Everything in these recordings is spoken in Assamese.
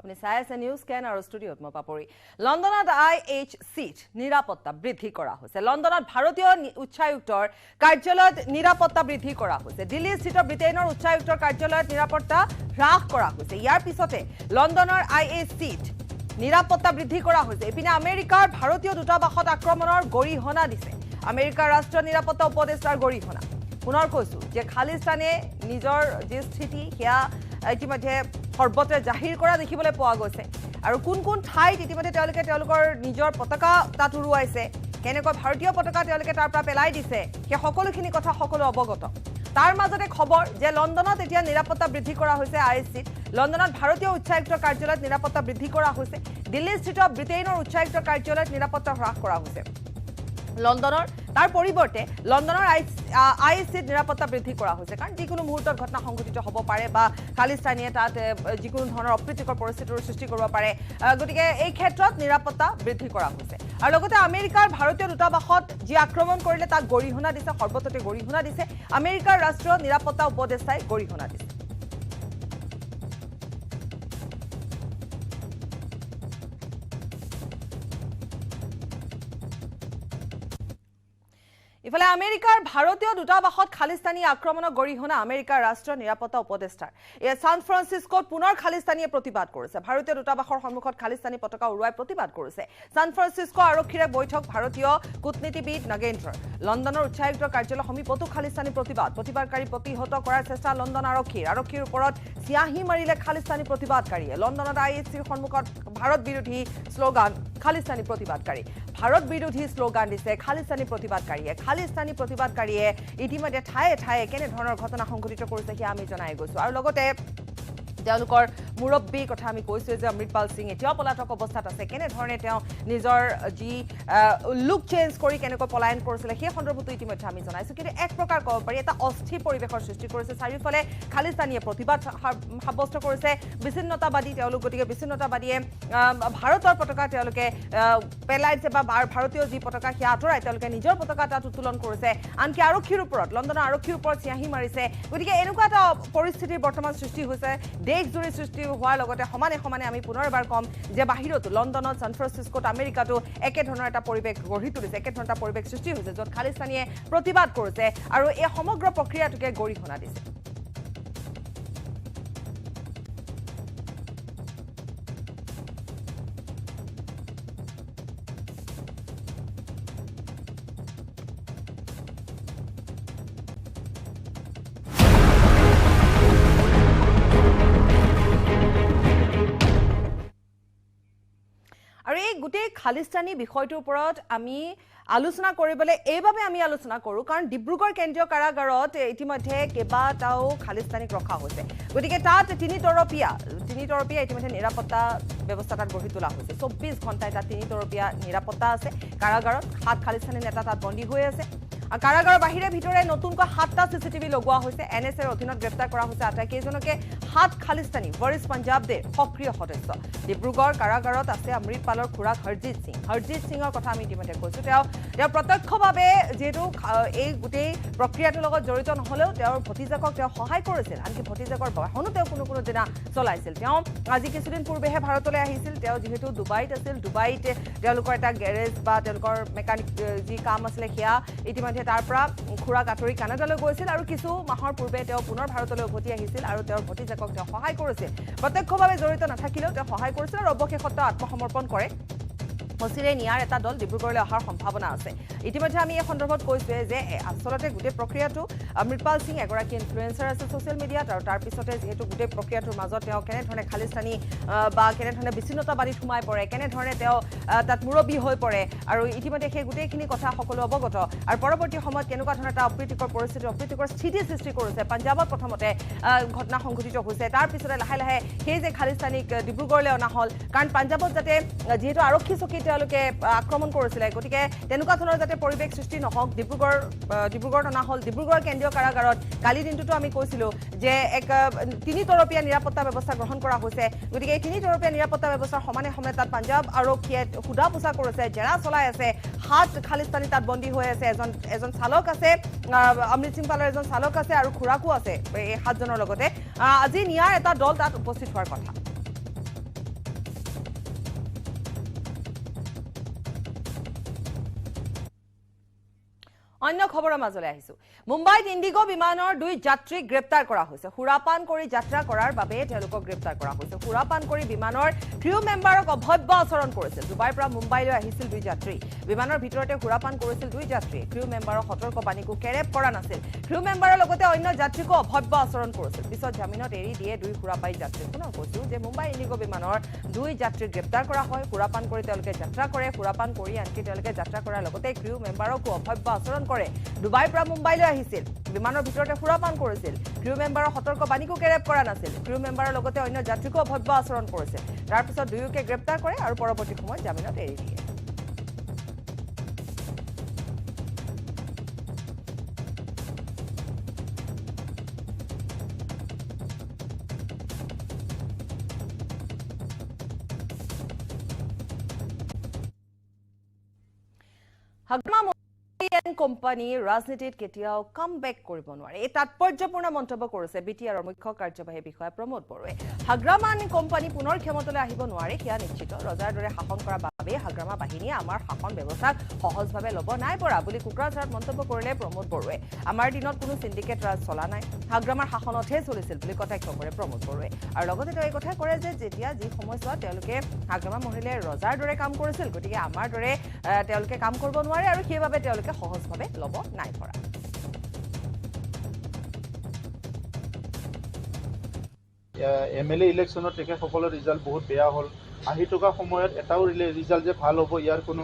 আপুনি চাই আছে নিউজ স্ক্যান আৰু ষ্টুডিঅ'ত মই পাপৰি লণ্ডনত IHCত নিৰাপত্তা বৃদ্ধি কৰা হৈছে লণ্ডনত ভাৰতীয় উচ্চায়ুক্তৰ কাৰ্যালয়ত নিৰাপত্তা বৃদ্ধি কৰা হৈছে দিল্লীস্থিত ব্ৰিটেইনৰ উচ্চায়ুক্তৰ কাৰ্যালয়ত নিৰাপত্তা হ্ৰাস কৰা হৈছে ইয়াৰ পিছতে লণ্ডনৰ IHCত নিৰাপত্তা বৃদ্ধি কৰা হৈছে এপিনে আমেৰিকাৰ ভাৰতীয় দূতাবাসত আক্ৰমণৰ গৰিহণা দিছে আমেৰিকাৰ ৰাষ্ট্ৰীয় নিৰাপত্তা উপদেষ্টাৰ গৰিহণা পুনৰ কৈছো যে খালিস্তানে নিজৰ যে স্থিতি হিয়া ইতিমধ্যে সৰ্বত্ৰে জাহিৰ কৰা দেখিবলৈ পোৱা গৈছে আৰু কোন কোন ঠাইত ইতিমধ্যে তেওঁলোকৰ নিজৰ পতাকা তাত উৰুৱাইছে কেনেকৈ ভাৰতীয় পতাকা তেওঁলোকে তাৰ পৰা পেলাই দিছে সেই সকলোখিনি কথা সকলো অৱগত তাৰ মাজতে খবৰ যে লণ্ডনত এতিয়া নিৰাপত্তা বৃদ্ধি কৰা হৈছে IHCত লণ্ডনত ভাৰতীয় উচ্চায়ুক্তৰ কাৰ্যালয়ত নিৰাপত্তা বৃদ্ধি কৰা হৈছে দিল্লীস্থিত ব্ৰিটেইনৰ উচ্চায়ুক্তৰ কাৰ্যালয়ত নিৰাপত্তা হ্ৰাস কৰা হৈছে লণ্ডনৰ তাৰ পৰিৱৰ্তে লণ্ডনৰ IHCত নিৰাপত্তা বৃদ্ধি কৰা হৈছে কাৰণ যিকোনো মুহূৰ্তত ঘটনা সংঘটিত হ'ব পাৰে বা খালিস্তানীয়ে তাত যিকোনো ধৰণৰ অপ্ৰীতিকৰ পৰিস্থিতিৰ সৃষ্টি কৰিব পাৰে গতিকে এই ক্ষেত্ৰত নিৰাপত্তা বৃদ্ধি কৰা হৈছে আৰু লগতে আমেৰিকাৰ ভাৰতীয় দূতাবাসত যি আক্ৰমণ কৰিলে তাক গৰিহণা দিছে সৰ্বত্ৰে গৰিহণা দিছে আমেৰিকাৰ ৰাষ্ট্ৰীয় নিৰাপত্তা উপদেষ্টাই গৰিহণা দিছে ইফালে আমেৰিকাৰ ভাৰতীয় দূতাবাসত খালিস্তানী আক্ৰমণৰ গৰিহণা আমেৰিকাৰ ৰাষ্ট্ৰীয় নিৰাপত্তা উপদেষ্টাৰ সান ফ্ৰান্সিস্কোত পুনৰ খালিস্তানীয়ে প্ৰতিবাদ কৰিছে ভাৰতীয় দূতাবাসৰ সন্মুখত খালিস্তানী পতাকা উৰুৱাই প্ৰতিবাদ কৰিছে সান ফ্ৰান্সিস্কো আৰক্ষীৰ বৈঠক ভাৰতীয় কূটনীতিবিদ নগেন্দ্ৰৰ লণ্ডনৰ উচ্চায়ুক্তৰ কাৰ্যালয় সমীপতো খালিস্তানী প্ৰতিবাদকাৰী প্ৰতিহত কৰাৰ চেষ্টা লণ্ডন আৰক্ষীৰ ওপৰত চিয়াহী মাৰিলে খালিস্তানী প্ৰতিবাদকাৰীয়ে লণ্ডনত IHCৰ সন্মুখত ভাৰত বিৰোধী শ্লোগান খালিস্তানী শ্লোগান দিছে খালিস্তানী প্ৰতিবাদকাৰীয়ে ইতিমধ্যে ঠায়ে ঠায়ে কেনে ধৰণৰ ঘটনা সংঘটিত কৰিছে সেয়া আমি জনাই গৈছো আৰু লগতে তেওঁলোকৰ মুৰব্বী কথা আমি কৈছো যে অমৃতপাল সিং এতিয়াও পলাতক অৱস্থাত আছে কেনে ধৰণে তেওঁ নিজৰ যি লুক চেঞ্জ কৰি কেনেকৈ পলায়ন কৰিছিলে সেই সন্দৰ্ভতো ইতিমধ্যে আমি জনাইছো কিন্তু এক প্ৰকাৰ ক'ব পাৰি এটা অস্থিৰ পৰিৱেশৰ সৃষ্টি কৰিছে চাৰিওফালে খালিস্তানীয়ে প্ৰতিবাদ সাব্যস্ত কৰিছে বিচ্ছিন্নতাবাদী তেওঁলোক গতিকে বিচ্ছিন্নতাবাদীয়ে ভাৰতৰ পতাকা তেওঁলোকে পেলাইছে বা ভাৰতীয় যি পতাকা সেয়া আঁতৰাই তেওঁলোকে নিজৰ পতাকা তাত উত্তোলন কৰিছে আনকি লণ্ডনৰ আৰক্ষীৰ ওপৰত চিয়াহী মাৰিছে গতিকে এনেকুৱা এটা পৰিস্থিতিৰ বৰ্তমান সৃষ্টি হৈছে দেশজুৰি সৃষ্টি হোৱাৰ লগতে সমানে আমি পুনৰ এবাৰ কম যে বাহিৰতো লণ্ডনত সান ফ্ৰান্সিস্কোত আমেৰিকাতো একে ধৰণৰ এটা পৰিৱেশ গঢ়ি তুলিছে একে ধৰণৰ এটা পৰিৱেশ সৃষ্টি হৈছে য'ত খালিস্তানীয়ে প্ৰতিবাদ কৰিছে আৰু এই সমগ্ৰ প্ৰক্ৰিয়াটোকে গৰিহণা দিছে আৰু এই গোটেই খালিস্তানী বিষয়টোৰ ওপৰত আমি আলোচনা কৰিবলৈ এইভাবে আমি আলোচনা কৰো কাৰণ ডিব্ৰুগড় কেন্দ্ৰীয় কাৰাগাৰত ইতিমধ্যে কেইবাটাও খালিস্তানীক ৰখা হৈছে গতিকে তাত তিনিতৰপীয়া ইতিমধ্যে নিৰাপত্তা ব্যৱস্থা তাত গঢ়ি তোলা হৈছে 24 ঘণ্টাই তাত তিনিতৰপীয়া নিৰাপত্তা আছে কাৰাগাৰত 7 খালিস্তানী নেতা তাত বন্দী হৈ আছে কাৰাগাৰৰ বাহিৰে ভিতৰে নতুনকৈ 7টা CCTV লগোৱা হৈছে NSAৰ অধীনত গ্ৰেপ্তাৰ কৰা হৈছে আটাইকেইজনকে 7 খালিস্তানী বৰিছ পঞ্জাবদেৰ সক্ৰিয় সদস্য ডিব্ৰুগড় কাৰাগাৰত আছে অমৃতপালৰ খুৰাক হৰজিত সিঙৰ কথা আমি ইতিমধ্যে কৈছো তেওঁ প্ৰত্যক্ষভাৱে যেটো এই গোটেই প্ৰক্ৰিয়াটোৰ লগত জড়িত নহলেও তেওঁৰ ভতিজাকক তেওঁ সহায় কৰিছিল আনকি ভতিজাকৰ বাহনো তেওঁ কোনো দিনা চলাইছিল তেওঁ আজি কিছুদিন পূৰ্বেহে ভাৰতলৈ আহিছিল তেওঁ যেহেতু ডুবাইত আছিল ডুবাইত তেওঁলোকৰ এটা গ্যাৰেজ বা তেওঁলোকৰ মেকানিক যি কাম আছিল সেয়া ইতিমধ্যে তাৰ পৰা খুৰাক আঁতৰি কানাডালৈ গৈছিল আৰু কিছু মাহৰ পূৰ্বে তেওঁ পুনৰ ভাৰতলৈ উভতি আহিছিল আৰু তেওঁৰ ভতিজাকক তেওঁ সহায় কৰিছিল প্ৰত্যক্ষভাৱে জড়িত নাথাকিলেও তেওঁ সহায় কৰিছিল আৰু অৱশেষত আত্মসমৰ্পণ কৰে মচিৰে নিয়াৰ এটা দল ডিব্ৰুগড়লৈ অহাৰ সম্ভাৱনা আছে ইতিমধ্যে আমি এই সন্দৰ্ভত কৈছো যে আসলতে গোটেই প্ৰক্ৰিয়াটো অমৃতপাল সিং এগৰাকী ইনফ্লুৱেঞ্চাৰ আছে সোশ্যাল মিডিয়াত আৰু তাৰ পিছতে যেহেতু গোটেই প্ৰক্ৰিয়াটোৰ মাজত তেওঁ কেনে ধৰণে খালিস্তানী বা কেনে ধৰণে বিচ্ছিন্নতাবাদী সোমাই পৰে কেনে ধৰণে তেওঁ তাত মুৰব্বী হৈ পৰে আৰু ইতিমধ্যে সেই গোটেইখিনি কথা সকলো অৱগত আৰু পৰৱৰ্তী সময়ত কেনেকুৱা ধৰণৰ এটা অপ্ৰীতিকৰ স্থিতি সৃষ্টি কৰিছে পঞ্জাবত প্ৰথমতে ঘটনা সংঘটিত হৈছে তাৰ পিছতে লাহে সেই যে খালিস্তানীক ডিব্ৰুগড়লৈ অনা হ'ল কাৰণ পঞ্জাবত যাতে যেহেতু আৰক্ষী চকী তেওঁলোকে আক্ৰমণ কৰিছিলে গতিকে তেনেকুৱা ধৰণৰ যাতে পৰিৱেশ সৃষ্টি নহওক ডিব্ৰুগড় অনা হ'ল ডিব্ৰুগড় কেন্দ্ৰীয় কাৰাগাৰত কালি দিনটোতো আমি কৈছিলো যে এক তিনিতৰপীয়া নিৰাপত্তা ব্যৱস্থা গ্ৰহণ কৰা হৈছে গতিকে এই তিনিতৰপীয়া নিৰাপত্তা ব্যৱস্থাৰ সমানে তাত পঞ্জাব আৰক্ষীয়ে খুদা পোছা কৰিছে জেৰা চলাই আছে 7 খালিস্তানী তাত বন্দী হৈ আছে এজন চালক আছে অমৃত সিং পালৰ এজন চালক আছে আৰু খুৰাকো আছে এই 7 জনৰ লগতে আজি নিয়াৰ এটা দল তাত উপস্থিত হোৱাৰ কথা অন্য খবৰৰ মাজলৈ আহিছো মুম্বাইত ইন্ডিগো বিমানৰ 2 যাত্ৰীক গ্ৰেপ্তাৰ কৰা হৈছে সুৰাপান কৰি যাত্ৰা কৰাৰ বাবে তেওঁলোকক গ্ৰেপ্তাৰ কৰা হৈছে সুৰাপান কৰি বিমানৰ ক্ৰু মেম্বাৰক অভব্য আচৰণ কৰিছিল দুবাইৰ পৰা মুম্বাইলৈ আহিছিল 2 যাত্ৰী বিমানৰ ভিতৰতে সুৰাপান কৰিছিল 2 যাত্ৰী ক্ৰু মেম্বাৰৰ সতৰ্কবাণীকো কেৰেপ কৰা নাছিল ক্ৰু মেম্বাৰৰ লগতে অন্য যাত্ৰীকো অভব্য আচৰণ কৰিছিল পিছত জামিনত এৰি দিয়ে 2 সুৰাপায়ী যাত্ৰী পুনৰ কৈছো যে মুম্বাই ইন্ডিগো বিমানৰ 2 যাত্ৰীক গ্ৰেপ্তাৰ কৰা হয় সুৰাপান কৰি তেওঁলোকে যাত্ৰা কৰে সুৰাপান কৰি আনকি তেওঁলোকে যাত্ৰা কৰাৰ লগতে ক্ৰু মেম্বাৰকো অভব্য আচৰণ কৰে দুবাইৰ পৰা মুম্বাইলৈ আহিছিল বিমানৰ ভিতৰতে সুৰাপান কৰিছিল ক্ৰু মেম্বাৰৰ সতৰ্কবাণীকো কেৰেপ কৰা নাছিল ক্ৰু মেম্বাৰৰ লগতে অন্য যাত্ৰীকো অভব্য আচৰণ কৰিছিল তাৰ পিছত দুয়োকে গ্ৰেপ্তাৰ কৰে আৰু পৰৱৰ্তী সময়ত জামিনত এৰি দিয়ে কোম্পানী ৰাজনীতিত কেতিয়াও কামবেক কৰিব নোৱাৰে এই তাৎপৰ্যপূৰ্ণ মন্তব্য কৰিছে বিটিআৰৰ মুখ্য কাৰ্যবাহী বিষয়া প্ৰমোদ বৰুৱাই হাগ্ৰামান কোম্পানী পুনৰ ক্ষমতালৈ আহিব নোৱাৰে সেয়া নিশ্চিত ৰজাৰ দৰে শাসন কৰাৰ বাবে হাগ্ৰামা বাহিনীয়ে আমাৰ শাসন ব্যৱস্থাক সহজভাৱে ল'ব নাই পৰা বুলি কুকৰাঝাৰত মন্তব্য কৰিলে প্ৰমোদ বৰুৱাই আমাৰ দিনত কোনো সিন্ডিকেট ৰাজ চলা নাই হাগ্ৰামাৰ শাসনতহে চলিছিল বুলি কটাক্ষ কৰে প্ৰমোদ বৰুৱাই আৰু লগতে তেওঁ এই কথা কৰে যে যেতিয়া যি সময়ছোৱাত তেওঁলোকে হাগ্ৰামা মহিলাই ৰজাৰ দৰে কাম কৰিছিল গতিকে আমাৰ দৰে তেওঁলোকে কাম কৰিব নোৱাৰে আৰু সেইবাবে তেওঁলোকে সহজভাৱে ল'ব নাই পৰা এমএলএ ইলেকশ্যনত তেখেতসকলৰ ৰিজাল্ট বহুত বেয়া হ'ল আহি থকা সময়ত এটাও ৰিজাল্ট যে ভাল হ'ব ইয়াৰ কোনো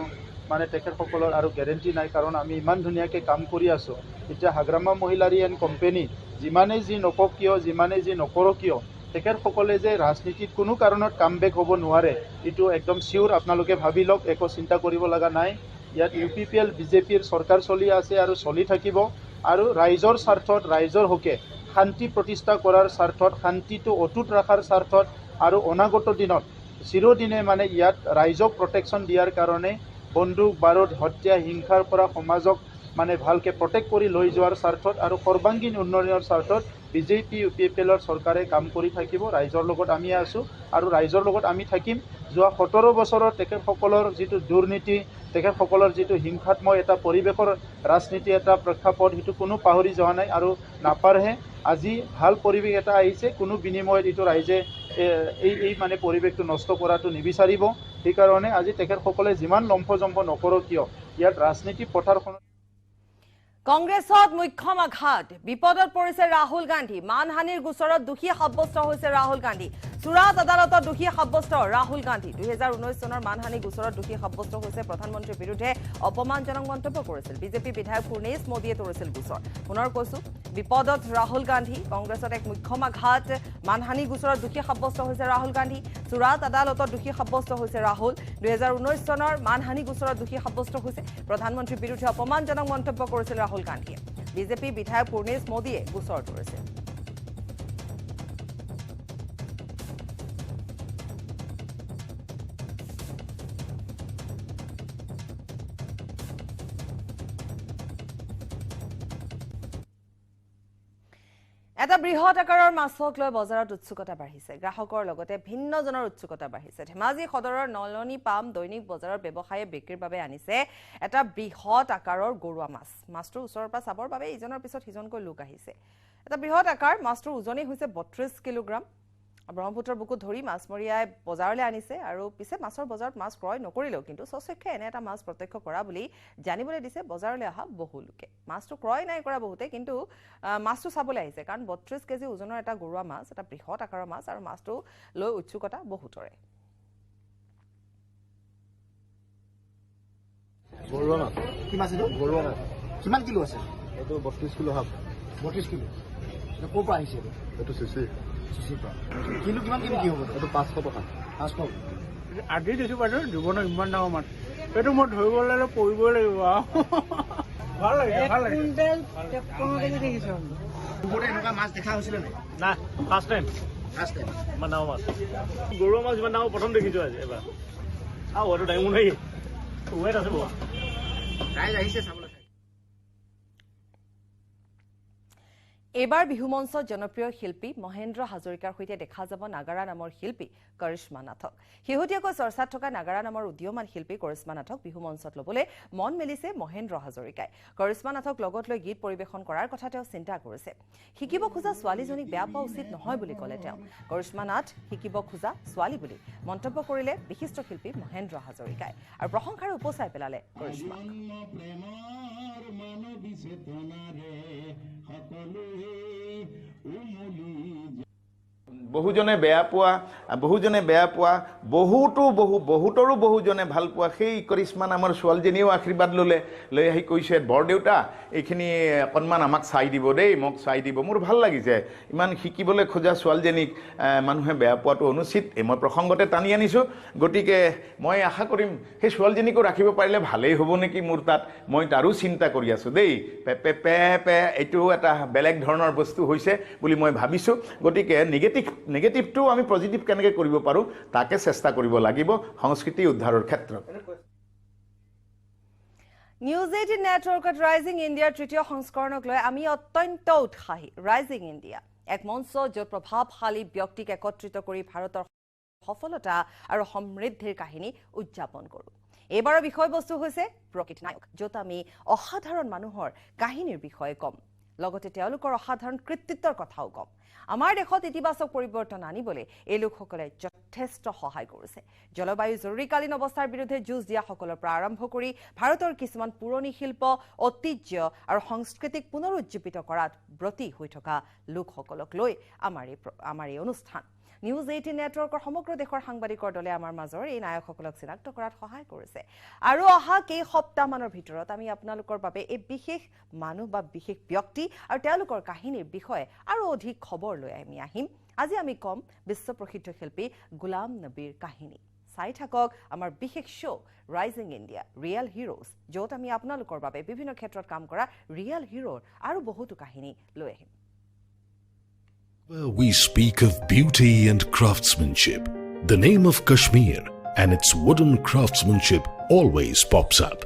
মানে তেখেতসকলৰ আৰু গেৰেণ্টি নাই কাৰণ আমি ইমান ধুনীয়াকৈ কাম কৰি আছোঁ এতিয়া হাগ্ৰামা মহিলাৰী এণ্ড কোম্পানী যিমানেই যি নকওক কিয় যিমানেই যি নকৰক কিয় তেখেতসকলে যে ৰাজনীতিত কোনো কাৰণত কামবেক হ'ব নোৱাৰে এইটো একদম চিয়'ৰ আপোনালোকে ভাবি লওক একো চিন্তা কৰিব লগা নাই ইয়াত UPPL বিজেপিৰ চৰকাৰ চলি আছে আৰু চলি থাকিব আৰু ৰাইজৰ স্বাৰ্থত ৰাইজৰ হকে শান্তি প্ৰতিষ্ঠা কৰাৰ স্বাৰ্থত শান্তিটো অটুট ৰখাৰ স্বাৰ্থত আৰু অনাগত দিনত চিৰদিনে মানে ইয়াত ৰাইজক প্ৰটেকশ্যন দিয়াৰ কাৰণে বন্দুক বাৰুদ হত্যা হিংসাৰ পৰা সমাজক মানে ভালকৈ প্ৰটেক্ট কৰি লৈ যোৱাৰ স্বাৰ্থত আৰু সৰ্বাংগীন উন্নয়নৰ স্বাৰ্থত বিজেপি UPPLৰ চৰকাৰে কাম কৰি থাকিব ৰাইজৰ লগত আমি আছোঁ আৰু ৰাইজৰ লগত আমি থাকিম যোৱা 17 বছৰত তেখেতসকলৰ যিটো দুৰ্নীতি তেখেতসকলৰ যিটো হিংসাত্মক এটা পৰিৱেশৰ ৰাজনীতি এটা প্ৰেক্ষাপট সেইটো কোনো পাহৰি যোৱা নাই আৰু নাপাৰহে আজি ভাল পৰিৱেশ এটা আহিছে কোনো বিনিময়ত এইটো ৰাইজে এই মানে পৰিৱেশটো নষ্ট কৰাটো নিবিচাৰিব সেইকাৰণে আজি তেখেতসকলে যিমান লম্ফজম্প নকৰক কিয় ইয়াত ৰাজনীতি পথাৰখনত কংগ্ৰেছত মুখ্যম আঘাত বিপদত পৰিছে ৰাহুল গান্ধী মানহানিৰ গোচৰত দোষী সাব্যস্ত হৈছে ৰাহুল গান্ধী চুৰাট আদালতত দোষী সাব্যস্ত ৰাহুল গান্ধী 2019 চনৰ মানহানি গোচৰত দোষী সাব্যস্ত হৈছে প্ৰধানমন্ত্ৰীৰ বিৰুদ্ধে অপমানজনক মন্তব্য কৰিছিল বিজেপি বিধায়ক পূৰ্ণেশ মোদীয়ে তৰিছিল গোচৰ পুনৰ কৈছো বিপদত ৰাহুল গান্ধী কংগ্ৰেছত এক মুখ্যম আঘাত মানহানি গোচৰত দোষী সাব্যস্ত হৈছে ৰাহুল গান্ধী চুৰাট আদালতত দোষী সাব্যস্ত হৈছে ৰাহুল 2019 চনৰ মানহানি গোচৰত দোষী সাব্যস্ত হৈছে প্ৰধানমন্ত্ৰীৰ বিৰুদ্ধে অপমানজনক মন্তব্য কৰিছিল ৰাহুল গান্ধীয়ে বিজেপি বিধায়ক পূৰ্ণেশ মোদীয়ে গোচৰ তৰিছে এটা বৃহৎ আকাৰৰ মাছক লৈ বজাৰত উৎসুকতা বাঢ়িছে গ্ৰাহকৰ লগতে ভিন্নজনৰ উৎসুকতা বাঢ়িছে ধেমাজি সদৰৰ নলনী পাম দৈনিক বজাৰৰ ব্যৱসায়ী বিক্ৰীৰ বাবে আনিছে এটা বৃহৎ আকাৰৰ গৰুৱা মাছটোৰ ওচৰৰ পৰা চাবৰ বাবে ইজনৰ পিছত সিজনকৈ লোক আহিছে এটা বৃহৎ আকাৰ মাছটোৰ ওজনেই হৈছে 32 কিলোগ্ৰাম ব্ৰহ্মপুত্ৰৰ বুকুত ধৰি মাছমৰীয়াই বজাৰলৈ আনিছে আৰু পিছে মাছৰ বজাৰত মাছ ক্ৰয় নকৰিলেও কিন্তু সচক্ষে এনে এটা মাছ প্ৰত্যক্ষ কৰা বুলি জানিবলৈ দিছে বজাৰলৈ অহা বহু লোকে মাছটো ক্ৰয় নাই কৰা বহুতে কিন্তু মাছটো চাবলৈ আহিছে কাৰণ 32 কেজি ওজনৰ এটা গৰুৱা মাছ এটা বৃহৎ আকাৰৰ মাছ আৰু মাছটো লৈ উৎসুকতা বহুতৰে গৰুৱা মাছ কি মাছ এইটো গৰুৱা মাছ কিমান কিলো আছে এইটো 32 কিলো হাফ 32 কিলো এটা ক'ৰ পৰা আহিছে এইটো চিচি কিলো কিমান কিলো কি হ'ব এইটো 500 টকা 500 আজি দিছো বাইদেউ জীৱনৰ ইমান ডাঙৰ মাছ এইটো মই ধৰিবলৈ পৰিবই লাগিব ভাল লাগে ভাল লাগে দেখিছো এনেকুৱা মাছ দেখা হৈছিলে নাই না ফাৰ্ষ্ট টাইম ইমান ডাঙৰ মাছ গৰুৱা মাছ ইমান ডাঙৰ প্ৰথম দেখিছো আজি এবাৰ আৰু এইটো ডাঙৰ নাই ৱেট আছে বহুত ৰাইজ আহিছে চাবলৈ এইবাৰ বিহু মঞ্চত জনপ্ৰিয় শিল্পী মহেন্দ্ৰ হাজৰিকাৰ সৈতে দেখা যাব নাগাৰা নামৰ শিল্পী কৰিশ্মা নাথক। শেহতীয়াকৈ চৰ্চাত থকা নাগাৰা নামৰ উদীয়মান শিল্পী কৰিশ্মা নাথক বিহু মঞ্চত ল'বলৈ মন মেলিছে মহেন্দ্ৰ হাজৰিকাই। কৰিশ্মা নাথক লগত লৈ গীত পৰিৱেশন কৰাৰ কথা তেওঁ চিন্তা কৰিছে। শিকিব খোজা ছোৱালীজনীক বেয়া পোৱা উচিত নহয় বুলি ক'লে তেওঁ। কৰিশ্মা নাথ শিকিব খোজা ছোৱালী বুলি মন্তব্য কৰিলে বিশিষ্ট শিল্পী মহেন্দ্ৰ হাজৰিকাই আৰু প্ৰশংসাৰে উপচাই পেলালে কৰিশ্মাক। বহুজনে বেয়া পোৱা বহুতৰো বহুজনে ভাল পোৱা সেই কৰিশ্মা নামৰ ছোৱালীজনীও আশীৰ্বাদ লৈ আহি কৈছে বৰদেউতা এইখিনি অকণমান আমাক চাই দিব দেই, মোক চাই দিব। মোৰ ভাল লাগিছে ইমান শিকিবলৈ খোজা ছোৱালীজনীক মানুহে বেয়া পোৱাটো অনুচিত। মই প্ৰসংগতে টানি আনিছোঁ। গতিকে মই আশা কৰিম সেই ছোৱালীজনীকো ৰাখিব পাৰিলে ভালেই হ'ব নেকি মোৰ তাত। মই তাৰো চিন্তা কৰি আছোঁ দেই। পে এইটো এটা বেলেগ ধৰণৰ বস্তু হৈছে বুলি মই ভাবিছোঁ। গতিকে নেগেটিভটো আমি পজিটিভ কেনেকৈ কৰিব পাৰোঁ তাকে চেষ্টা কৰিব লাগিব সংস্কৃতি উদ্ধাৰৰ ক্ষেত্ৰত। নিউজ 18 নেটৱৰ্কত ৰাইজিং ইণ্ডিয়াৰ তৃতীয় সংস্কৰণক লৈ আমি অত্যন্ত উৎসাহী। ৰাইজিং ইণ্ডিয়া এক মঞ্চ য'ত প্ৰভাৱশালী ব্যক্তিক একত্ৰিত কৰি ভাৰতৰ সফলতা আৰু সমৃদ্ধিৰ কাহিনী উদযাপন কৰোঁ। এইবাৰৰ বিষয়বস্তু হৈছে প্ৰকৃত নায়ক, য'ত আমি অসাধাৰণ মানুহৰ কাহিনীৰ বিষয়ে ক'ম, লগতে তেওঁলোকৰ অসাধাৰণ কৃতিত্বৰ কথাও ক'ম। আমাৰ দেশত ইতিবাচক পৰিৱৰ্তন আনিবলৈ এই লোকসকলে যথেষ্ট সহায় কৰিছে। জলবায়ু জৰুৰীকালীন অৱস্থাৰ বিৰুদ্ধে যুঁজ দিয়াসকলৰ পৰা আৰম্ভ কৰি ভাৰতৰ কিছুমান পুৰণি শিল্প, ঐতিহ্য আৰু সংস্কৃতিক পুনৰুজ্জীৱিত কৰাত ব্ৰতী হৈ থকা লোকসকলক লৈ আমাৰ এই অনুষ্ঠান। নিউজ 18 নেটৱৰ্কৰ সমগ্ৰ দেশৰ সাংবাদিকৰ দলে আমাৰ মাজৰ এই নায়কসকলক চিনাক্ত কৰাত সহায় কৰিছে আৰু অহা কেইসপ্তাহমানৰ ভিতৰত আমি আপোনালোকৰ বাবে এই বিশেষ মানুহ বা বিশেষ ব্যক্তি আৰু তেওঁলোকৰ কাহিনীৰ বিষয়ে আৰু অধিক খবৰ লৈ আমি আহিম। আজি আমি কম বিশ্বপ্ৰসিদ্ধ শিল্পী গোলাম নবীৰ কাহিনী। চাই থাকক আমাৰ বিশেষ show' rising India real heroes, য'ত আমি আপোনালোকৰ বাবে বিভিন্ন ক্ষেত্ৰত কাম কৰা ৰিয়েল হিৰোৰ আৰু বহুতো কাহিনী লৈ আহিম। We speak of beauty and craftsmanship. The name of Kashmir and its wooden craftsmanship always pops up.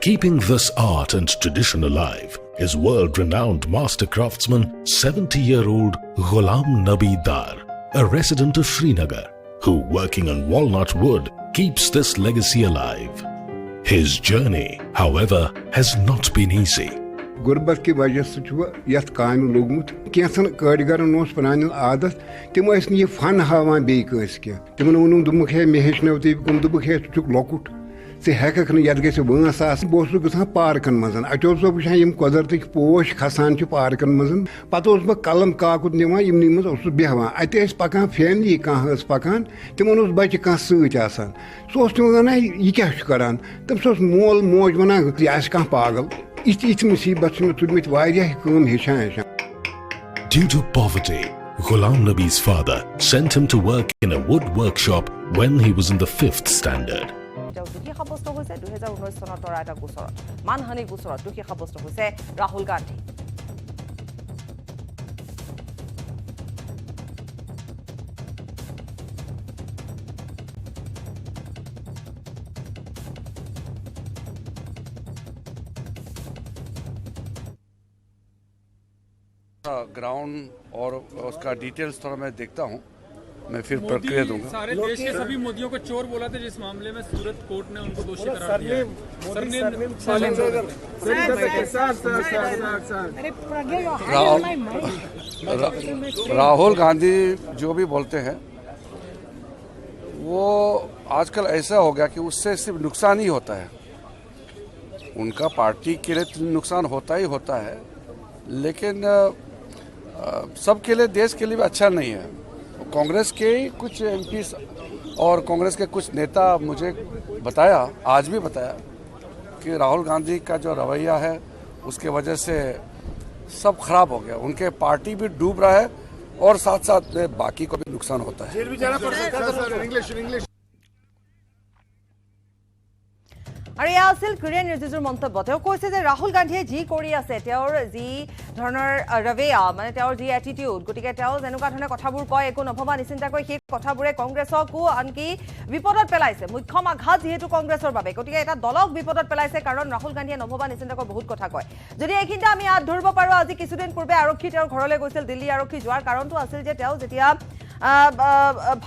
Keeping this art and tradition alive is world-renowned master craftsman 70-year-old Ghulam Nabi Dar, a resident of Srinagar, who working on walnut wood keeps this legacy alive. His journey, however, has not been easy. गुर्बत की वजह से यथ काम लोगमुत कैसन कारीगरन पुरान आदत तम ये फन हावान बे तमन वोन दुमुख हे मे हेचनो तुम दुमुख हे चुक लकुट े हेक ये वंस बहुत गसान पार्कन मज अचोस वुचान यम कुदरत पोश खसान पार्कन मज पे बह कलम काकुत निवान यमन मज बेहान अत पकान फैमिली कह पकान तिमन बच्चे कह सतान सह वन यह क्या करान तम मोल मोज वन यह कह पागल इथ मुसीबत तुलमित कम हेचान। Due to poverty, Ghulam Nabi's father sent him to work in a wood workshop when he was in the 5th standard. দোষী সাব্যস্ত হৈছে 2019 চনত এটা গোচৰত, মানহানি গোচৰত দোষী সাব্যস্ত হৈছে ৰাহুল গান্ধী। ग्राउंड और उसका डिटेल्स थोड़ा मैं देखता हूँ, मैं फिर प्रक्रिया दूंगा। सारे देश के सभी मोदियों को चोर बोला था, जिस मामले में सूरत कोर्ट ने उनको दोषी करार दिया। राहुल गांधी जो भी बोलते हैं वो आजकल ऐसा हो गया कि उससे सिर्फ नुकसान ही होता है। उनका पार्टी के लिए नुकसान होता ही होता है, लेकिन सबके लिए, देश के लिए भी अच्छा नहीं है। कांग्रेस के कुछ एमपी और कांग्रेस के कुछ नेता मुझे बताया, आज भी बताया, कि राहुल गांधी का जो रवैया है उसके वजह से सब खराब हो गया। उनके पार्टी भी डूब रहा है और साथ साथ में बाकी को भी नुकसान होता है। আৰু এয়া আছিল কিৰেণ ৰিজিজুৰ মন্তব্য। তেওঁ কৈছে যে ৰাহুল গান্ধীয়ে যি কৰি আছে, তেওঁৰ যি ধৰণৰ ৰভেয়া, মানে তেওঁৰ যি এটিটিউড, গতিকে তেওঁ যেনেকুৱা ধৰণে কথাবোৰ কয়, একো নভবা নিচিন্তাকৈ সেই কথাবোৰে কংগ্ৰেছকো আনকি বিপদত পেলাইছে। মুখ্যম আঘাত যিহেতু কংগ্ৰেছৰ বাবে, গতিকে এটা দলক বিপদত পেলাইছে, কাৰণ ৰাহুল গান্ধীয়ে নভবা নিচিন্তাকৈ বহুত কথা কয়। যদি এইখিনিতে আমি হাত ধৰিব পাৰোঁ, আজি কিছুদিন পূৰ্বে আৰক্ষী তেওঁৰ ঘৰলৈ গৈছিল। দিল্লী আৰক্ষী যোৱাৰ কাৰণটো আছিল যে তেওঁ যেতিয়া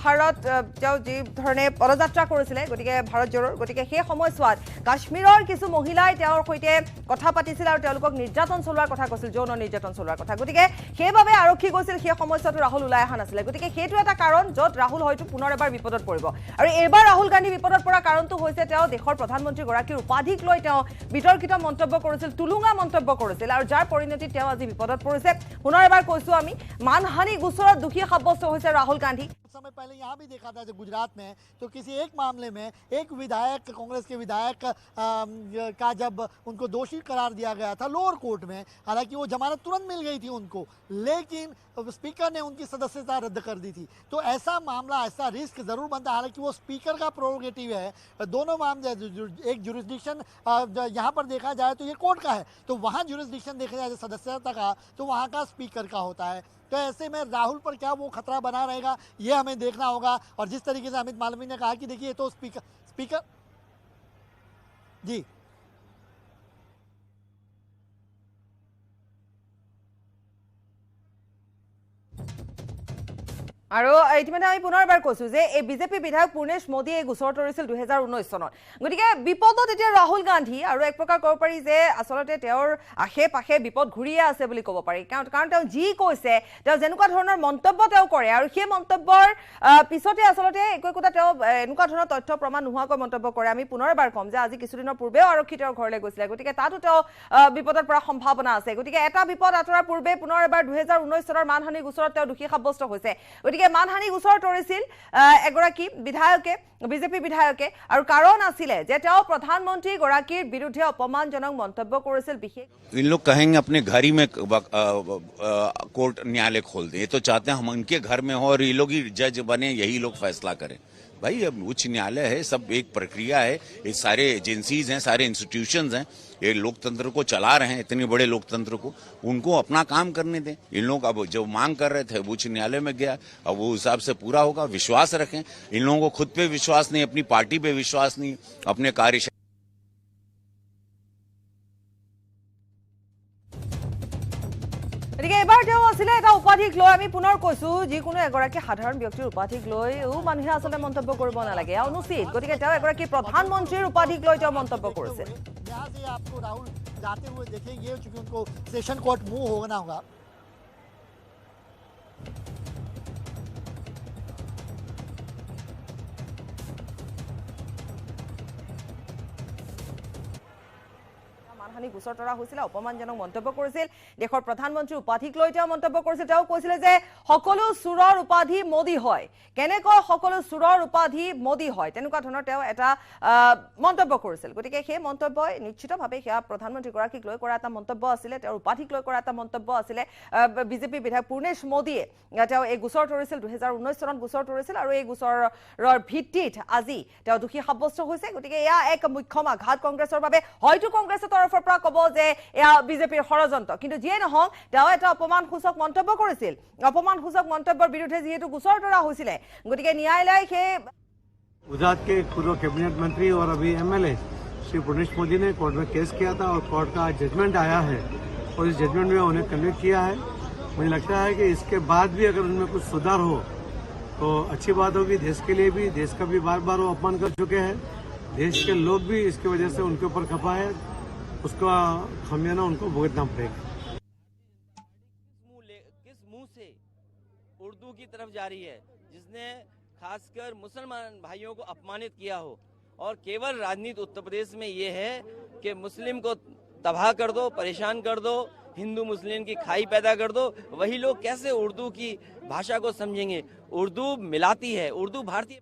ভাৰত তেওঁ যি ধৰণে পদযাত্ৰা কৰিছিলে, গতিকে ভাৰত জোৰৰ, গতিকে সেই সময়ছোৱাত কাশ্মীৰৰ কিছু মহিলাই তেওঁৰ সৈতে কথা পাতিছিল আৰু তেওঁলোকক নিৰ্যাতন চলোৱাৰ কথা কৈছিল, যৌন নিৰ্যাতন চলোৱাৰ কথা। গতিকে সেইবাবে আৰক্ষী গৈছিল। সেই সময়ছোৱাতো ৰাহুল ওলাই অহা নাছিলে। গতিকে সেইটো এটা কাৰণ য'ত ৰাহুল হয়তো পুনৰ এবাৰ বিপদত পৰিব। আৰু এইবাৰ ৰাহুল গান্ধী বিপদত পৰা কাৰণটো হৈছে তেওঁ দেশৰ প্ৰধানমন্ত্ৰীগৰাকীৰ উপাধিক লৈ তেওঁ বিতৰ্কিত মন্তব্য কৰিছিল, তুলুঙা মন্তব্য কৰিছিল, আৰু যাৰ পৰিণতিত তেওঁ আজি বিপদত পৰিছে। পুনৰ এবাৰ কৈছোঁ আমি, মানহানি গোচৰত দোষী সাব্যস্ত হৈছে राहुल गांधी। समय पहले यहाँ भी देखा था जब गुजरात में, तो किसी एक मामले में एक विधायक, कांग्रेस के विधायक का जब उनको दोषी करार दिया गया था लोअर कोर्ट में, हालांकि वो जमानत तुरंत मिल गई थी उनको, लेकिन स्पीकर ने उनकी सदस्यता रद्द कर दी थी। तो ऐसा मामला, ऐसा रिस्क जरूर बनता है। हालांकि वो स्पीकर का प्रोरोगेटिव है, दोनों मामले, एक जुरिस्डिक्शन यहाँ पर देखा जाए तो ये कोर्ट का है, तो वहाँ जुरिस्डिक्शन देखा जाए सदस्यता का तो वहाँ का स्पीकर का होता है। तो ऐसे में राहुल पर क्या वो खतरा बना रहेगा, ये हमें देखना होगा। और जिस तरीके से अमित मालवीय ने कहा कि देखिए तो स्पीकर जी আৰু ইতিমধ্যে আমি পুনৰ এবাৰ কৈছোঁ যে এই বিজেপি বিধায়ক পূৰ্ণেশ মোদীয়ে এই গোচৰ তৰিছিল 2019 চনত। গতিকে বিপদত এতিয়া ৰাহুল গান্ধী, আৰু এক প্ৰকাৰ ক'ব পাৰি যে আচলতে তেওঁৰ আশে পাশে বিপদ ঘূৰিয়ে আছে বুলি ক'ব পাৰি। কাৰণ তেওঁ যি কৈছে, তেওঁ যেনেকুৱা ধৰণৰ মন্তব্য তেওঁ কৰে, আৰু সেই মন্তব্যৰ পিছতে আচলতে একোটা তেওঁ এনেকুৱা ধৰণৰ তথ্য প্ৰমাণ নোহোৱাকৈ মন্তব্য কৰে। আমি পুনৰ এবাৰ ক'ম যে আজি কিছুদিনৰ পূৰ্বেও আৰক্ষী তেওঁৰ ঘৰলৈ গৈছিলে, গতিকে তাতো তেওঁ বিপদত পৰা সম্ভাৱনা আছে। গতিকে এটা বিপদ আঁতৰাৰ পূৰ্বে পুনৰ এবাৰ 2019 চনৰ মানহানি গোচৰত তেওঁ দোষী সাব্যস্ত হৈছে। গতিকে মানহানি গোচৰ তৰিছিল এগৰাকী বিধায়কে, বিজেপি বিধায়কে, আৰু কাৰণ আছিলে যে তেওঁ প্ৰধানমন্ত্ৰী গৰাকীৰ বিৰুদ্ধে অপমানজনক মন্তব্য কৰিছিল। বিশেষ इन लोग कहेंगे अपने घर ही में कोर्ट न्यायालय खोल दें, ये तो चाहते हैं हम उनके घर में हो और ये लोग ही जज बने, यही लोग फैसला करें। भाई अब उच्च न्यायालय है, सब एक प्रक्रिया है, ये सारे एजेंसीज हैं, सारे इंस्टीट्यूशंस हैं, ये लोकतंत्र को चला रहे हैं, इतने बड़े लोकतंत्र को, उनको अपना काम करने दें। इन लोग अब जो मांग कर रहे थे उच्च न्यायालय में गया, अब वो हिसाब से पूरा होगा। विश्वास रखें, इन लोगों को खुद पे विश्वास नहीं, अपनी पार्टी पे विश्वास नहीं, अपने कार्य। গতিকে এবাৰ তেওঁ আছিলে এটা উপাধিক লৈ, আমি পুনৰ কৈছোঁ যিকোনো এগৰাকী সাধাৰণ ব্যক্তিৰ উপাধিক লৈও মানুহে আচলতে মন্তব্য কৰিব নালাগে, অনুচিত। গতিকে তেওঁ এগৰাকী প্ৰধানমন্ত্ৰীৰ উপাধিক লৈ তেওঁ মন্তব্য কৰিছিল। यहाँ से आपको राहुल जाते हुए देखेंगे, चूंकि उनको सेशन कोर्ट मूव होना होगा। মানহানি গোচৰ তৰা হৈছিলে, অপমানজনক মন্তব্য কৰিছিল, দেশৰ প্ৰধানমন্ত্ৰী উপাধিক লৈ তেওঁ মন্তব্য কৰিছিল। তেওঁ কৈছিলে যে সকলো চোৰৰ উপাধি মোদী হয়, কেনেকৈ সকলো চোৰৰ উপাধি মোদী হয়, তেনেকুৱা ধৰণৰ তেওঁ এটা মন্তব্য কৰিছিল। গতিকে সেই মন্তব্যই নিশ্চিতভাৱে সেয়া প্ৰধানমন্ত্ৰীগৰাকীক লৈ কৰা এটা মন্তব্য আছিলে, তেওঁৰ উপাধিক লৈ কৰা এটা মন্তব্য আছিলে। বিজেপি বিধায়ক পূৰ্ণেশ মোদীয়ে তেওঁ এই গোচৰ তৰিছিল, 2019 চনত গোচৰ তৰিছিল, আৰু এই গোচৰৰ ভিত্তিত আজি তেওঁ দোষী সাব্যস্ত হৈছে। গতিকে এয়া এক মুখ্যম আঘাত কংগ্ৰেছৰ বাবে। হয়তো কংগ্ৰেছৰ তৰফৰ পৰা ক'ব যে এয়া বিজেপিৰ ষড়যন্ত্ৰ, কিন্তু যিয়ে নহওক তেওঁ এটা অপমানসূচক মন্তব্য কৰিছিল। অপমানসূচক মন্তব্যৰ বিৰুদ্ধে যিহেতু গোচৰ তৰা হৈছিলে, গতিকে ন্যায়ালয়ে সেই गुजरात के एक पूर्व कैबिनेट मंत्री और अभी एमएलए श्री पूर्णेश मोदी ने कोर्ट में केस किया था और कोर्ट का जजमेंट आया है और इस जजमेंट में उन्हें कन्विक्ट किया है। मुझे लगता है कि इसके बाद भी अगर उनमें कुछ सुधार हो तो अच्छी बात होगी, देश के लिए भी। देश का भी बार बार वो अपमान कर चुके हैं, देश के लोग भी इसकी वजह से उनके ऊपर खपा है, उसका खामियाना उनको भुगतना पड़ेगा। किस मुंह से उर्दू की तरफ जा रही है, जिसने खासकर मुसलमान भाइयों को अपमानित किया हो, और केवल राजनीति उत्तर प्रदेश में ये है कि मुस्लिम को तबाह कर दो, परेशान कर दो, हिंदू मुस्लिम की खाई पैदा कर दो। वही लोग कैसे उर्दू की भाषा को समझेंगे? उर्दू मिलाती है, उर्दू भारतीय।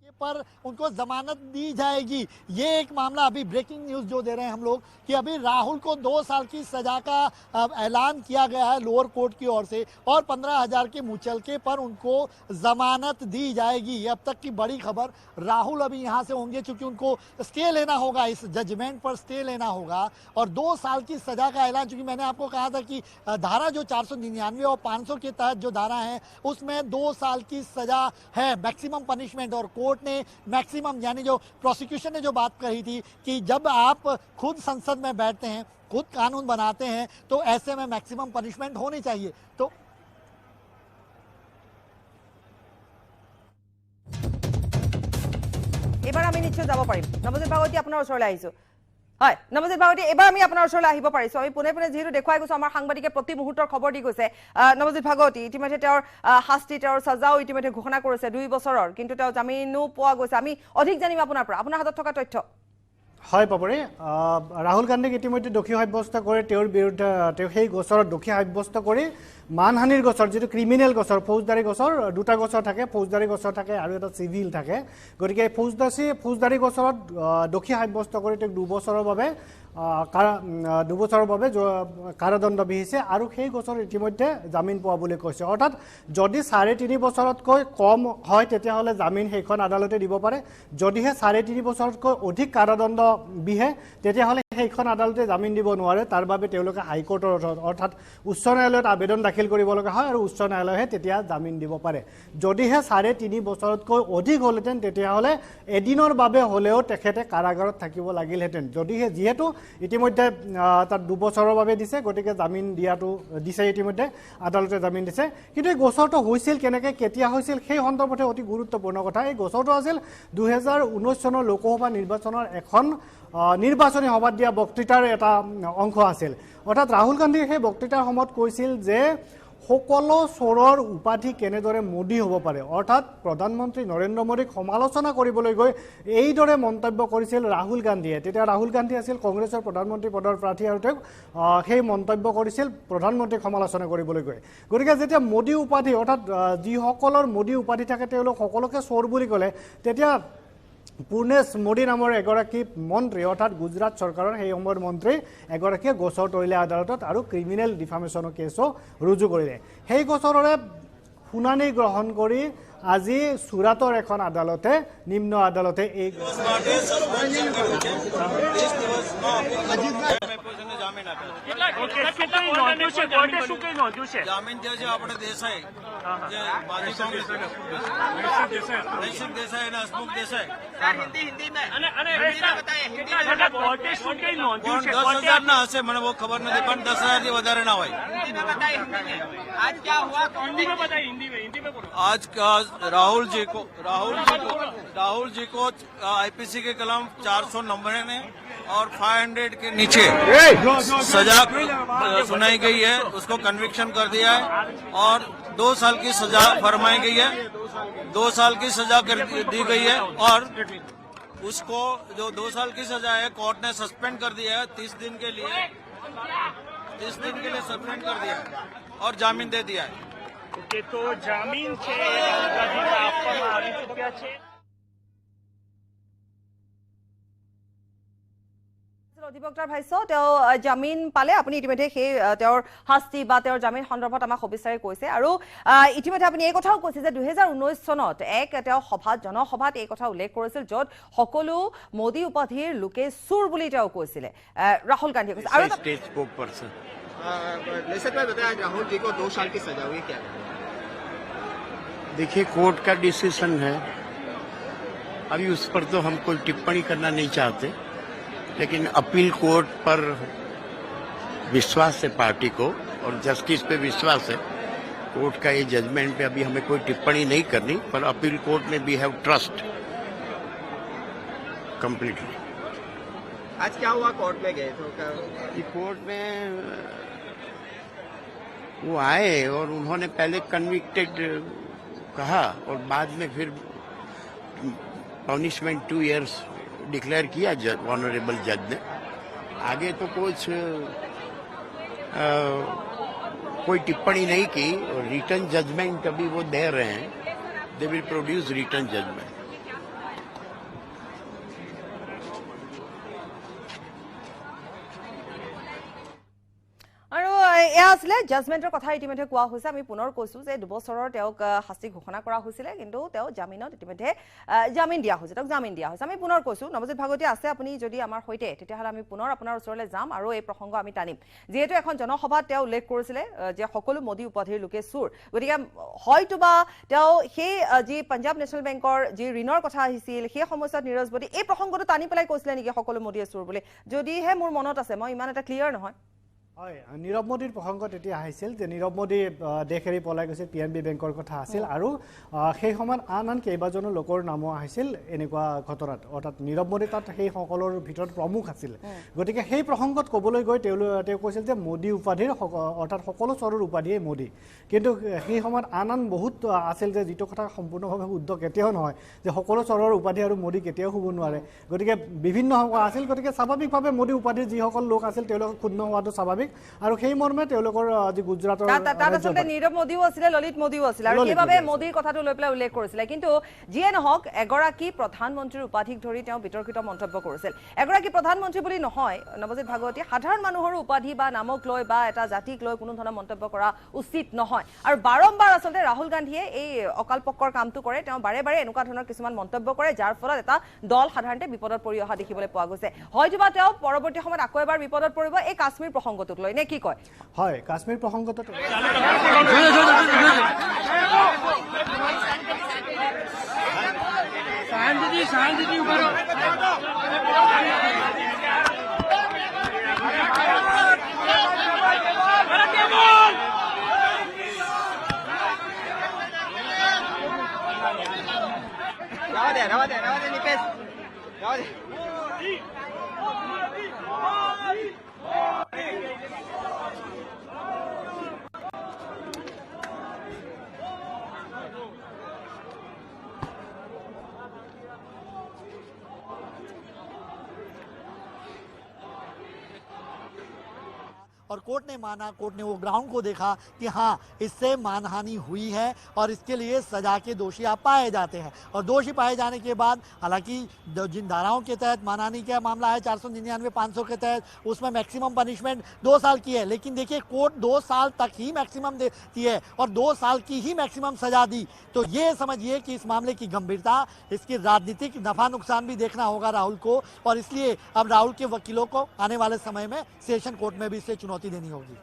ये पर उनको जमानत दी जाएगी। ये एक मामला अभी ब्रेकिंग न्यूज जो दे रहे हैं हम लोग कि अभी राहुल को 2 साल की सजा का ऐलान किया गया है लोअर कोर्ट की ओर से और 15,000 के मुचलके पर उनको जमानत दी जाएगी। ये अब तक की बड़ी खबर। राहुल अभी यहाँ से होंगे क्योंकि उनको स्टे लेना होगा, इस जजमेंट पर स्टे लेना होगा और 2 साल की सजा का ऐलान। चूंकि मैंने आपको कहा था कि धारा जो 499 और 500 के तहत जो धारा है उसमें 2 साल की सजा है मैक्सिमम पनिशमेंट, और कोर्ट ने मैक्सिमम यानी जो प्रोसिक्यूशन ने जो बात कही थी कि जब आप खुद संसद में बैठते हैं, खुद कानून बनाते हैं, तो ऐसे में मैक्सिमम पनिशमेंट होनी चाहिए। तो এবাৰ আমি নিশ্চয় যাব পাৰিম। নৱজিৎ ভাগৱতী আপোনাৰ ওচৰলৈ আহিছোঁ। হয় নৱজিৎ ভাগৱতী, এবাৰ আমি আপোনাৰ ওচৰলৈ আহিব পাৰিছোঁ। আমি পোনে পোনে যিহেতু দেখুৱাই গৈছোঁ, আমাৰ সাংবাদিকে প্ৰতি মুহূৰ্তৰ খবৰ দি গৈছে। নৱজিৎ ভাগৱতী, ইতিমধ্যে তেওঁৰ শাস্তি, তেওঁৰ চাজাও ইতিমধ্যে ঘোষণা কৰিছে 2 বছৰৰ, কিন্তু তেওঁ জামিনো পোৱা গৈছে। আমি অধিক জানিম আপোনাৰ পৰা, আপোনাৰ হাতত থকা তথ্য। হয় পাপৰি, ৰাহুল গান্ধীক ইতিমধ্যে দোষী সাব্যস্ত কৰি তেওঁৰ বিৰুদ্ধে তেওঁ সেই গোচৰত দোষী সাব্যস্ত কৰি মানহানিৰ গোচৰ, যিটো ক্ৰিমিনেল গোচৰ, ফৌজদাৰী গোচৰ, 2টা গোচৰ থাকে, ফৌজদাৰী গোচৰ থাকে আৰু এটা চিভিল থাকে। গতিকে ফৌজদাৰী গোচৰত দোষী সাব্যস্ত কৰি তেওঁক 2 বছৰৰ বাবে কাৰাদণ্ড বিহিছে আৰু সেই গোচৰ ইতিমধ্যে জামিন পোৱা বুলি কৈছে। অৰ্থাৎ যদি 3.5 বছৰতকৈ কম হয় তেতিয়াহ'লে জামিন সেইখন আদালতে দিব পাৰে। যদিহে 3.5 বছৰতকৈ অধিক কাৰাদণ্ড বিহে তেতিয়াহ'লে সেইখন আদালতে জামিন দিব নোৱাৰে। তাৰ বাবে তেওঁলোকে হাইকোৰ্টৰ অৰ্থাৎ উচ্চ ন্যায়ালয়ত আবেদন দাখিল কৰিব লগা হয় আৰু উচ্চ ন্যায়ালয়ে তেতিয়া জামিন দিব পাৰে। যদিহে 3.5 বছৰতকৈ অধিক হ'লহেঁতেন তেতিয়াহ'লে এদিনৰ বাবে হ'লেও তেখেতে কাৰাগাৰত থাকিব লাগিলহেঁতেন। যদিহে যিহেতু ইতিমধ্যে তাত 2 বছৰৰ বাবে দিছে, গতিকে জামিন দিয়াটো দিছে, ইতিমধ্যে আদালতে জামিন দিছে। কিন্তু এই গোচৰটো হৈছিল কেনেকৈ, কেতিয়া হৈছিল, সেই সন্দৰ্ভতে অতি গুৰুত্বপূৰ্ণ কথা। এই গোচৰটো আছিল 2019 চনৰ লোকসভা নিৰ্বাচনৰ এখন নিৰ্বাচনী সভাত দিয়া বক্তৃতাৰ এটা অংশ আছিল। অৰ্থাৎ ৰাহুল গান্ধীয়ে সেই বক্তৃতাৰ সময়ত কৈছিল যে সকলো চোৰৰ উপাধি কেনেদৰে মোদী হ'ব পাৰে। অৰ্থাৎ প্ৰধানমন্ত্ৰী নৰেন্দ্ৰ মোদীক সমালোচনা কৰিবলৈ গৈ এইদৰে মন্তব্য কৰিছিল ৰাহুল গান্ধীয়ে। তেতিয়া ৰাহুল গান্ধী আছিল কংগ্ৰেছৰ প্ৰধানমন্ত্ৰী পদৰ প্ৰাৰ্থী আৰু তেওঁক সেই মন্তব্য কৰিছিল প্ৰধানমন্ত্ৰীক সমালোচনা কৰিবলৈ গৈ। গতিকে যেতিয়া মোদী উপাধি, অৰ্থাৎ যিসকলৰ মোদী উপাধি থাকে তেওঁলোক সকলোকে চোৰ বুলি ক'লে, তেতিয়া পূৰ্ণেশ মোদী নামৰ এগৰাকী মন্ত্ৰী, অৰ্থাৎ গুজৰাট চৰকাৰৰ সেই সময়ৰ মন্ত্ৰী এগৰাকীয়ে গোচৰ তৰিলে আদালতত আৰু ক্ৰিমিনেল ডিফামেশ্যনৰ কেছো ৰুজু কৰিলে। সেই গোচৰৰে শুনানি গ্ৰহণ কৰি আজি চুৰাটৰ এখন আদালতে, নিম্ন আদালতে এই જામીન જે છે આપણે દેસાઈ, જે માજી કોંગ્રેસ નૈશિક દેસાઈ અને હસમુખ દેસાઈ, પણ 10,000 ના હશે, મને બહુ ખબર નથી, પણ 10,000 થી વધારે ના હોય। आज राहुल जी को आईपीसी के कलम 490 ने और 500 के नीचे सजा सुनाई गई है, उसको कन्विक्शन कर दिया है और 2 साल की सजा फरमाई गई है। 2 साल की सजा कर दी गई है और उसको जो 2 साल की सजा है कोर्ट ने सस्पेंड कर दिया है 30 दिन के लिए सस्पेंड कर दिया है और जामीन दे दिया है। तो जामीन છે આપવામાં આવી ચૂક્યા છે। অধিবক্তাৰ ভাষ্য, তেওঁ জামিন পালে। আপুনি ইতিমধ্যে সেই তেওঁৰ শাস্তি বা তেওঁৰ জামিন সন্দৰ্ভত আমাক সবিস্তাৰে কৈছে। আৰু ইতিমধ্যে আপুনি এই কথাও কৈছে যে 2019 চনত তেওঁ সভাত, জনসভাত এই কথা উল্লেখ কৰিছিল, য'ত সকলো মোদী উপাধিৰ লোকে চোৰ বুলি তেওঁ কৈছিলে, ৰাহুল গান্ধীয়ে কৈছে। আৰু राहुल जी को 2 साल की सजा हुई, क्या? देखिए, कोर्ट का डिसीजन है, अभी उस पर तो हम कोई टिप्पणी करना नहीं चाहते, लेकिन अपील कोर्ट पर विश्वास है पार्टी को और जस्टिस पे विश्वास है। कोर्ट का ये जजमेंट पे अभी हमें कोई टिप्पणी नहीं करनी, पर अपील कोर्ट में वी हैव ट्रस्ट कंप्लीटली। आज क्या हुआ, कोर्ट में गए तो कोर्ट में वो आए और उन्होंने पहले कन्विक्टेड कहा और बाद में फिर पनिशमेंट 2 years डिक्लेयर किया ऑनरेबल जज ने। आगे तो कोई टिप्पणी नहीं की और रिटर्न जजमेंट अभी वो दे रहे हैं, they will produce return judgment. এয়া আছিলে জাজমেণ্টৰ কথা ইতিমধ্যে কোৱা হৈছে আমি পুনৰ কৈছো যে 2 বছৰৰ তেওঁক শাস্তি ঘোষণা কৰা হৈছিলে কিন্তু তেওঁ জামিনত ইতিমধ্যে জামিন দিয়া হৈছে তেওঁক জামিন দিয়া হৈছে আমি পুনৰ কৈছো নৱজিত ভাগৱতী আছে আপুনি যদি আমাৰ হৈতে তেতিয়াহ'লে আমি পুনৰ আপোনাৰ ওচৰলৈ যাম আৰু এই প্ৰসংগ আমি টানিম যেহেতু এখন জনসভাত তেওঁ উল্লেখ কৰিছিলে যে সকলো মোদী উপাধিৰ লোকে চুৰ গতিকে হয়তোবা তেওঁ সেই যি পাঞ্জাব নেশ্যনেল বেংকৰ যি ঋণৰ কথা আহিছিল সেই সময়ত নীৰজ মোদী এই প্ৰসংগটো টানি পেলাই কৈছিলে নেকি সকলো মোদীয়ে চুৰ বুলি যদিহে মোৰ মনত আছে মই ইমান এটা ক্লিয়াৰ নহয় হয় নীৰৱ মোদীৰ প্ৰসংগত এতিয়া আহিছিল যে নীৰৱ মোদী দেশ এৰি পলাই গৈছিল পিএনবি বেংকৰ কথা আছিল আৰু সেই সময়ত আন কেইবাজনো লোকৰ নামো আহিছিল এনেকুৱা ঘটনাত অৰ্থাৎ নীৰৱ মোদী তাত সেই সকলৰ ভিতৰত প্ৰমুখ আছিল গতিকে সেই প্ৰসংগত ক'বলৈ গৈ তেওঁ কৈছিল যে মোদী উপাধিৰ অৰ্থাৎ সকলো চৰৰ উপাধিয়ে মোদী কিন্তু সেই সময়ত আন বহুত আছিল যে যিটো কথা সম্পূৰ্ণভাৱে শুদ্ধ কেতিয়াও নহয় যে সকলো চৰৰ উপাধি আৰু মোদী কেতিয়াও হ'ব নোৱাৰে গতিকে বিভিন্ন আছিল গতিকে স্বাভাৱিকভাৱে মোদী উপাধিৰ যিসকল লোক আছিল তেওঁলোকক ক্ষুণ্ণ হোৱাটো স্বাভাৱিক আৰু সেই মৰ্মে তেওঁলোকৰ আজি গুজৰাটৰ তাত আচলতে নীৰৱ মোদীও আছিলে ললিত মোদীও আছিল আৰু সেইবাবে মোদীৰ কথাটো লৈ পেলাই উল্লেখ কৰিছিলে কিন্তু যিয়ে নহওক এগৰাকী প্ৰধানমন্ত্ৰীৰ উপাধিক ধৰি তেওঁ বিতৰ্কিত মন্তব্য কৰিছিল এগৰাকী প্ৰধানমন্ত্ৰী বুলি নহয় নৱজিত ভাগৱতী সাধাৰণ মানুহৰ উপাধি বা নামক লৈ বা এটা জাতিক লৈ কোনো ধৰণৰ মন্তব্য কৰা উচিত নহয় আৰু বাৰম্বাৰ আচলতে ৰাহুল গান্ধীয়ে এই অকালপক্কৰ কামটো কৰে তেওঁ বাৰে বাৰে এনেকুৱা ধৰণৰ কিছুমান মন্তব্য কৰে যাৰ ফলত এটা দল সাধাৰণতে বিপদত পৰি অহা দেখিবলৈ পোৱা গৈছে হয়তোবা তেওঁ পৰৱৰ্তী সময়ত আকৌ এবাৰ বিপদত পৰিব এই কাশ্মীৰ প্ৰসংগটোক লৈ নে কি কয় হয় কাশ্মীৰ প্ৰসংগটো और कोर्ट ने माना कोर्ट ने वो ग्राउंड को देखा कि हाँ इससे मानहानि हुई है और इसके लिए सजा के दोषी आप पाए जाते हैं और दोषी पाए जाने के बाद हालांकि जिन धाराओं के तहत मानहानि का मामला है 499 500 के तहत उसमें मैक्सिमम पनिशमेंट 2 साल की है लेकिन देखिए कोर्ट 2 साल तक ही मैक्सिमम देती है और 2 साल की ही मैक्सिमम सजा दी तो ये समझिए कि इस मामले की गंभीरता इसकी राजनीतिक नफा नुकसान भी देखना होगा राहुल को और इसलिए अब राहुल के वकीलों को आने वाले समय में सेशन कोर्ट में भी इसे चुनौती देनी होगी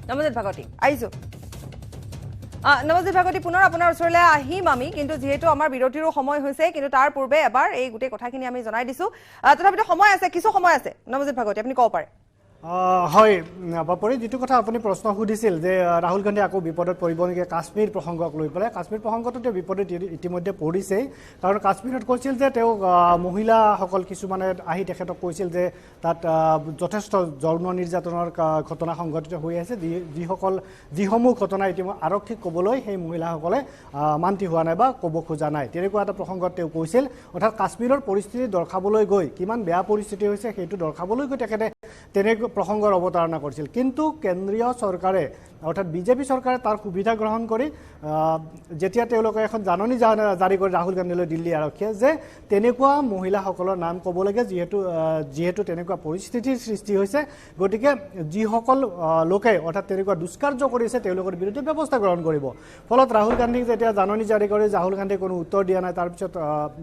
নৱজিত ভাগৱতী আহিছো নৱজিত ভাগৱতী পুনৰ আপোনাৰ ওচৰলৈ আহিম আমি কিন্তু যেহেতু আমাৰ বিৰতিৰো সময় হৈছে কিন্তু তাৰ পূৰ্বে এবাৰ এই গোটেই কথাখিনি আমি জনাই দিছো তথাপিতো সময় আছে কিছু সময় আছে নৱজিত ভাগৱতী আপুনি ক'ব পাৰে হয় বাপৰি যেটো কথা আপুনি প্ৰশ্ন সুধিছিল যে ৰাহুল গান্ধী আকৌ বিপদত পৰিব নেকি কাশ্মীৰ প্ৰসংগক লৈ পেলাই কাশ্মীৰ প্ৰসংগটো বিপদত ইতিমধ্যে পৰিছে কাৰণ কাশ্মীৰত কৈছিল যে তেওঁ মহিলাসকল কিছুমানে আহি তেখেতক কৈছিল যে তাত যথেষ্ট যৌন নিৰ্যাতনৰ ঘটনা সংঘটিত হৈ আছে যিসমূহ ঘটনা ইতিমধ্যে আৰক্ষীক ক'বলৈ সেই মহিলাসকলে মান্তি হোৱা নাই বা ক'ব খোজা নাই তেনেকুৱা এটা প্ৰসংগত তেওঁ কৈছিল অৰ্থাৎ কাশ্মীৰৰ পৰিস্থিতি দৰ্শাবলৈ গৈ কিমান বেয়া পৰিস্থিতি হৈছে সেইটো দৰ্শাবলৈ গৈ তেখেতে তেনে প্ৰসংগৰ অৱতাৰণা কৰিছিল কিন্তু কেন্দ্ৰীয় চৰকাৰে অৰ্থাৎ বিজেপি চৰকাৰে তাৰ সুবিধা গ্ৰহণ কৰি যেতিয়া তেওঁলোকে এখন জাননী জাৰি কৰি ৰাহুল গান্ধীলৈ দিল্লী আৰক্ষীয়ে যে তেনেকুৱা মহিলাসকলৰ নাম ক'ব লাগে যিহেতু তেনেকুৱা পৰিস্থিতিৰ সৃষ্টি হৈছে গতিকে যিসকল লোকে অৰ্থাৎ তেনেকুৱা দুষ্কাৰ্য কৰিছে তেওঁলোকৰ বিৰুদ্ধে ব্যৱস্থা গ্ৰহণ কৰিব ফলত ৰাহুল গান্ধীক যেতিয়া জাননী জাৰি কৰি ৰাহুল গান্ধীয়ে কোনো উত্তৰ দিয়া নাই তাৰপিছত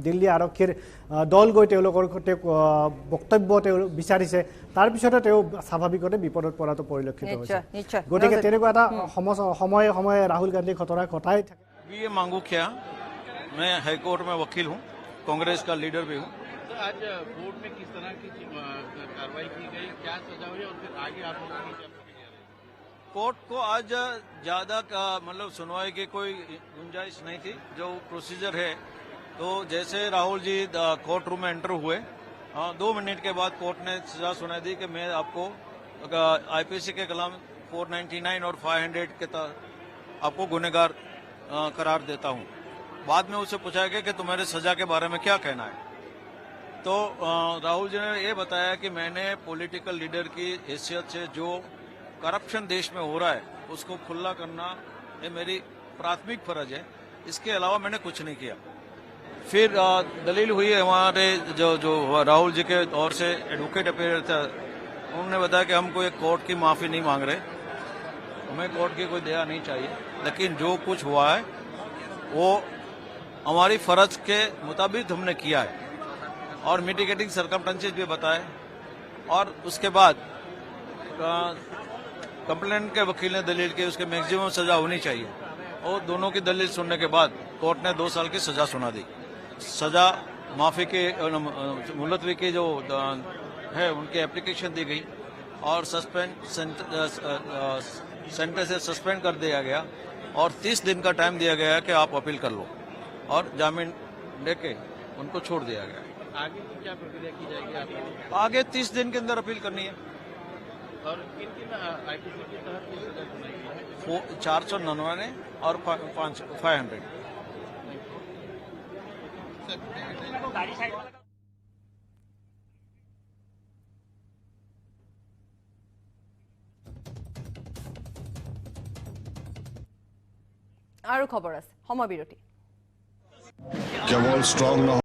দিল্লী আৰক্ষীৰ দল গৈ তেওঁলোকৰ সৈতে বক্তব্য তেওঁ বিচাৰিছে তাৰপিছতে তেওঁ স্বাভাৱিকতে বিপদত পৰাটো পৰিলক্ষিত হৈছে গতিকে তেনেকুৱা এটা সময়ে সময়ে ৰাহুল গান্ধী ঘটনা ঘটাই থাকে ये मांगू क्या मैं हाई कोर्ट में वकील हूँ कांग्रेस का लीडर भी हूँ तो आज कोर्ट में किस तरह की कार्रवाई की गई क्या सजा हुई और फिर आगे आप लोगों की क्या प्रक्रिया रही कोर्ट को आज ज्यादा मतलब सुनवाई की कोई गुंजाइश नहीं थी जो प्रोसीजर है तो जैसे राहुल जी कोर्ट रूम में एंटर हुए 2 मिनट के बाद कोर्ट ने सजा सुना दी कि मैं आपको आईपीसी के कलम 499 और 500 के तहत आपको गुनहगार करार देता हूं बाद में उससे पूछा गया कि तुम्हारे सजा के बारे में क्या कहना है तो राहुल जी ने ये बताया कि मैंने पॉलिटिकल लीडर की हैसियत से जो करप्शन देश में हो रहा है उसको खुला करना ये मेरी प्राथमिक फर्ज है इसके अलावा मैंने कुछ नहीं किया फिर दलील हुई है हमारे जो राहुल जी के ओर से एडवोकेट अपेयर था, उन्होंने बताया कि हम कोई कोर्ट की माफ़ी नहीं मांग रहे, हमें कोर्ट की कोई दया नहीं चाहिए, लेकिन जो कुछ हुआ है वो हमारी फर्ज के मुताबिक हमने किया है और मिटिगेटिंग सर्कमस्टेंसेस भी बताए। और उसके बाद कंप्लेंट के वकील ने दलील की उसके मैक्सिमम सजा होनी चाहिए, और दोनों की दलील सुनने के बाद कोर्ट ने 2 साल की सजा सुना दी। सजा माफी के मुलतवी की जो है उनकी एप्लीकेशन दी गई और सेंटेंस से सस्पेंड कर दिया गया और 30 दिन का टाइम दिया गया कि आप अपील कर लो, और जामीन लेके उनको छोड़ दिया गया। आगे की क्या प्रक्रिया की जाएगी आप? आगे 30 दिन के अंदर अपील करनी है। और किन आईपीसी के तहत की सजा सुनाई गई है? 499 और 500। আৰু খবৰ আছে, সময় বিৰতি। কেৱল ষ্ট্ৰং নহয়